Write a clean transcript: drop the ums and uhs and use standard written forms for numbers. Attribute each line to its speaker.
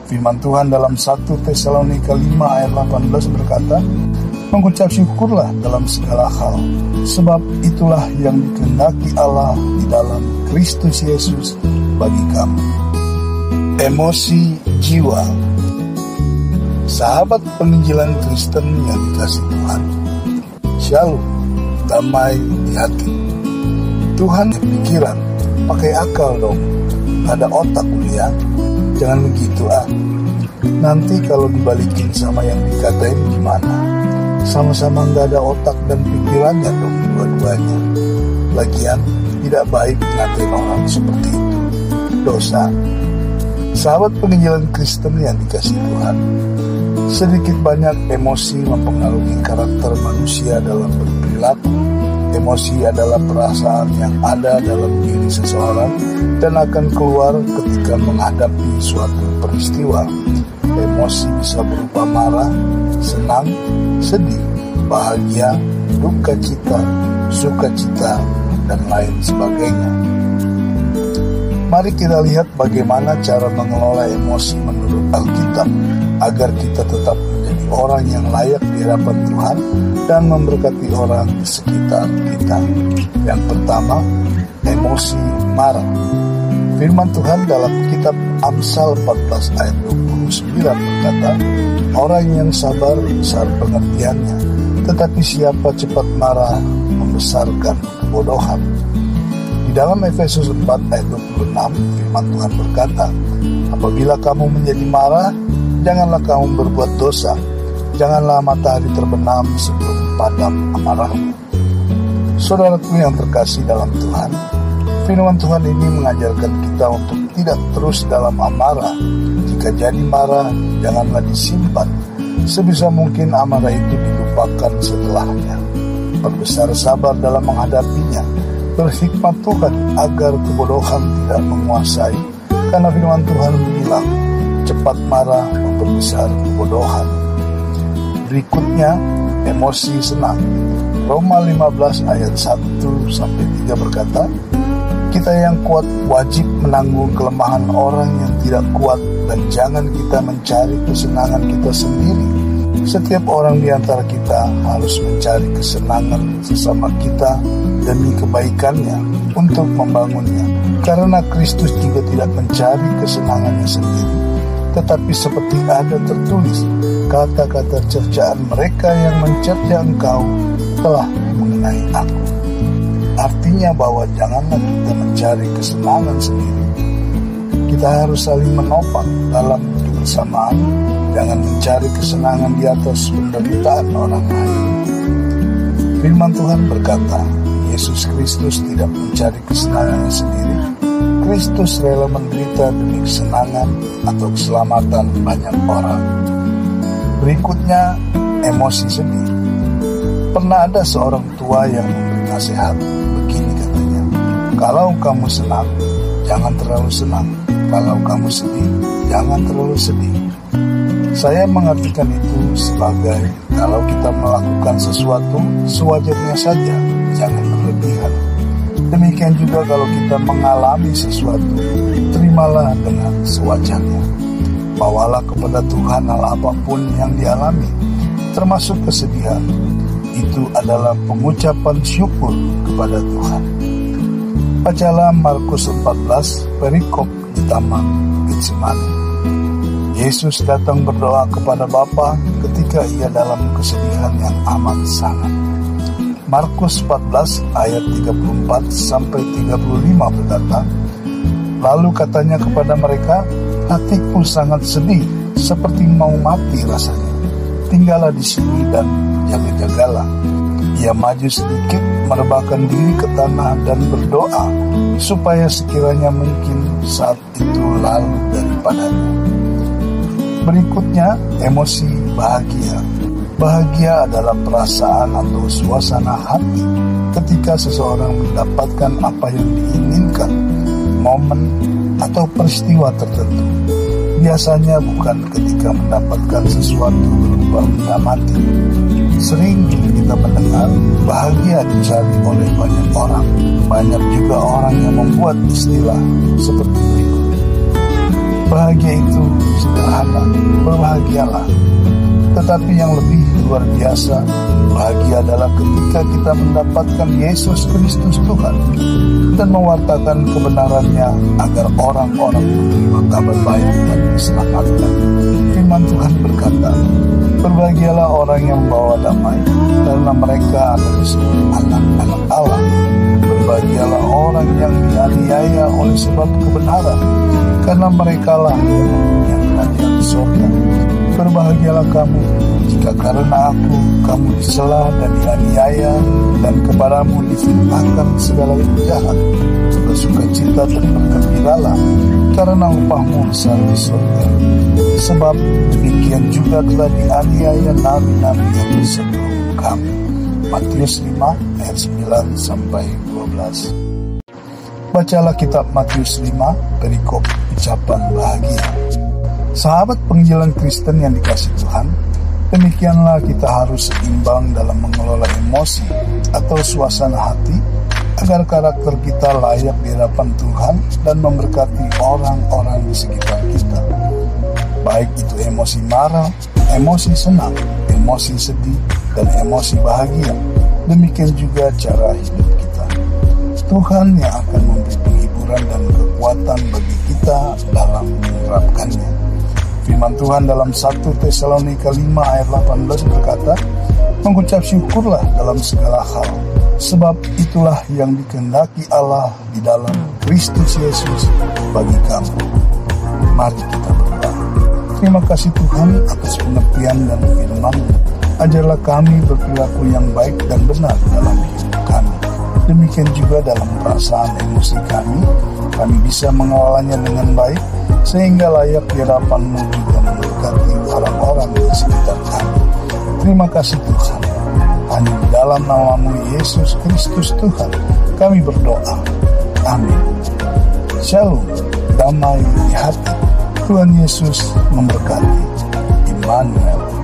Speaker 1: Firman Tuhan dalam 1 Tesalonika 5 ayat 18 berkata, mengucap syukurlah dalam segala hal, sebab itulah yang dikehendaki Allah di dalam Kristus Yesus bagi kamu. Emosi jiwa. Sahabat penginjilan Kristen yang dikasihi Tuhan, Shalom, damai di hati. Tuhan pikiran, pakai akal dong, ada otak ya. Jangan begitu Nanti kalau dibalikin sama yang dikatain gimana? Sama-sama gak ada otak dan pikirannya dong dua-duanya. Lagian tidak baik ngatain orang seperti itu, dosa. Sahabat penginjilan Kristen yang dikasihi Tuhan, sedikit banyak emosi mempengaruhi karakter manusia dalam berperilaku. Emosi adalah perasaan yang ada dalam diri seseorang dan akan keluar ketika menghadapi suatu peristiwa. Emosi bisa berupa marah, senang, sedih, bahagia, duka cita, sukacita, dan lain sebagainya. Mari kita lihat bagaimana cara mengelola emosi menurut Alkitab agar kita tetap menjadi orang yang layak di hadapan Tuhan dan memberkati orang di sekitar kita. Yang pertama, emosi marah. Firman Tuhan dalam kitab Amsal 14 ayat 29 berkata, orang yang sabar besar pengertiannya, tetapi siapa cepat marah membesarkan kebodohan. Di dalam Efesus 4 ayat 26, firman Tuhan berkata, apabila kamu menjadi marah, janganlah kamu berbuat dosa. Janganlah matahari terbenam sebelum padam amarahmu. Saudaraku yang terkasih dalam Tuhan, firman Tuhan ini mengajarkan kita untuk tidak terus dalam amarah. Jika jadi marah, janganlah disimpan. Sebisa mungkin amarah itu dilupakan setelahnya. Perbesar sabar dalam menghadapinya. Berhikmat Tuhan agar kebodohan tidak menguasai. Karena firman Tuhan bilang, cepat marah memperbesar kebodohan. Berikutnya, emosi senang. Roma 15 ayat 1-3 berkata, kita yang kuat wajib menanggung kelemahan orang yang tidak kuat dan jangan kita mencari kesenangan kita sendiri. Setiap orang di antara kita harus mencari kesenangan sesama kita demi kebaikannya untuk membangunnya. Karena Kristus juga tidak mencari kesenangannya sendiri, tetapi seperti ada tertulis, kata-kata cercaan mereka yang mencerca engkau telah mengenai aku. Artinya bahwa janganlah kita mencari kesenangan sendiri. Kita harus saling menopang dalam kebersamaan. Jangan mencari kesenangan di atas penderitaan orang lain. Firman Tuhan berkata, Yesus Kristus tidak mencari kesenangannya sendiri. Kristus rela menderita demi kesenangan atau keselamatan banyak orang. Berikutnya, emosi sedih. Pernah ada seorang tua yang memberi nasihat. Begini katanya, kalau kamu senang, jangan terlalu senang. Kalau kamu sedih, jangan terlalu sedih. Saya mengartikan itu sebagai kalau kita melakukan sesuatu, sewajarnya saja, jangan berlebihan. Demikian juga kalau kita mengalami sesuatu, terimalah dengan sewajarnya. Bawalah kepada Tuhan hal apapun yang dialami, termasuk kesedihan. Itu adalah pengucapan syukur kepada Tuhan. Bacalah Markus 14 perikop di Taman Getsemani. Yesus datang berdoa kepada Bapa ketika ia dalam kesedihan yang amat sangat. Markus 14 ayat 34-35 berkata, lalu katanya kepada mereka, hatiku sangat sedih, seperti mau mati rasanya. Tinggallah di sini dan jaga-jagalah. Ia maju sedikit, merebahkan diri ke tanah dan berdoa, supaya sekiranya mungkin saat itu lalu daripadanya. Berikutnya, emosi bahagia. Bahagia adalah perasaan atau suasana hati ketika seseorang mendapatkan apa yang diinginkan, momen atau peristiwa tertentu. Biasanya bukan ketika mendapatkan sesuatu berupa benda mati. Sering kita mendengar bahagia dicari oleh banyak orang. Banyak juga orang yang membuat istilah seperti berikut. Bahagia itu sederhana. sederhana, berbahagialah. Tetapi yang lebih luar biasa, bahagia adalah ketika kita mendapatkan Yesus Kristus Tuhan dan mewartakan kebenarannya agar orang-orang menerima kabar baik dan diselamatkan. Firman Tuhan berkata, berbahagialah orang yang membawa damai, karena mereka akan disebut anak-anak Allah. Berbahagialah orang yang dianiaya oleh sebab kebenaran, karena merekalah yang mempunyai kerajaan surga. Berbahagialah kamu jika karena aku kamu dicela dan dianiaya, dan kepadamu difitnahkan segala yang jahat. Bersukacita dan bergembiralah, karena upahmu besar di surga. Sebab demikian juga telah dianiaya nabi-nabi yang sebelum kamu. Matius 5 ayat 9-12. Bacalah kitab Matius 5 perikop ucapan bahagia. Sahabat penginjilan Kristen yang dikasihi Tuhan, demikianlah kita harus seimbang dalam mengelola emosi atau suasana hati agar karakter kita layak di hadapan Tuhan dan memberkati orang-orang di sekitar kita. Baik itu emosi marah, emosi senang, emosi sedih, dan emosi bahagia. Demikian juga cara hidup kita. Tuhan yang akan memberi penghiburan dan kekuatan bagi kita dalam menerapkannya. Firman Tuhan dalam 1 Tesalonika 5 ayat 18 berkata, mengucap syukurlah dalam segala hal, sebab itulah yang dikehendaki Allah di dalam Kristus Yesus bagi kamu. Mari kita berdoa. Terima kasih Tuhan atas pengertian dan firman-Mu. Ajarlah kami berperilaku yang baik dan benar dalam hidup kami. Demikian juga dalam perasaan emosi kami bisa mengelolanya dengan baik, sehingga layak di hadapan-Mu juga memberkati orang-orang di sekitar kami. Terima kasih Tuhan. Hanya di dalam nama-Mu Yesus Kristus Tuhan kami berdoa. Amin. Shalom, damai di hati. Tuhan Yesus memberkati. Immanuel.